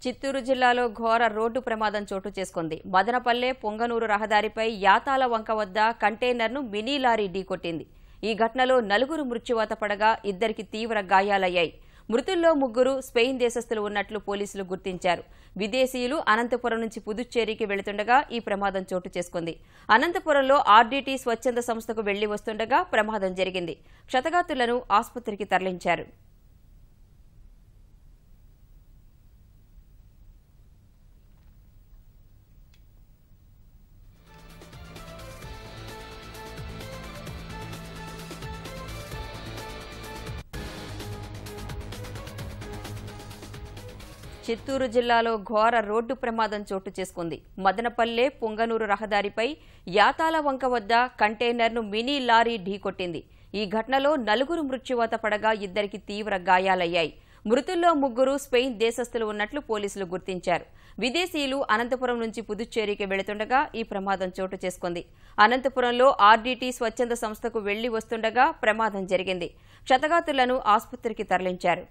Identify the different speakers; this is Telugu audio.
Speaker 1: చిత్తూరు జిల్లాలో ఘోర రోడ్డు ప్రమాదం చోటు చేసుకుంది. మదనపల్లె పొంగనూరు రహదారిపై యాతాల వంక వద్ద కంటైనర్ను మినీ లారీ ఢీకొట్టింది. ఈ ఘటనలో 4 మృత్యువాత పడగా 2కి తీవ్ర గాయాలయ్యాయి. మృతుల్లో 3 స్పెయిన్ దేశస్థులు ఉన్నట్లు పోలీసులు గుర్తించారు. విదేశీయులు అనంతపురం నుంచి పుదుచ్చేరికి వెళుతుండగా ఈ ప్రమాదం చోటు చేసుకుంది. అనంతపురంలో ఆర్డీటీ స్వచ్ఛంద సంస్థకు వెళ్లి వస్తుండగా ప్రమాదం జరిగింది. క్షతగాత్రులను ఆసుపత్రికి తరలించారు. చిత్తూరు జిల్లాలో ఘోర రోడ్డు ప్రమాదం చోటు చేసుకుంది. మదనపల్లె పొంగనూరు రహదారిపై యాతాల వంక వద్ద కంటైనర్ను మినీ లారీ ఢీకొట్టింది. ఈ ఘటనలో 4 మృత్యువాత పడగా 2కి తీవ్ర గాయాలయ్యాయి. మృతుల్లో 3 స్పెయిన్ దేశస్థులు ఉన్నట్లు పోలీసులు గుర్తించారు. విదేశీయులు అనంతపురం నుంచి పుదుచ్చేరికి వెళుతుండగా ఈ ప్రమాదం చోటు చేసుకుంది. అనంతపురంలో ఆర్డీటీ స్వచ్ఛంద సంస్థకు వెళ్లి వస్తుండగా ప్రమాదం జరిగింది. క్షతగాత్రులను ఆసుపత్రికి తరలించారు.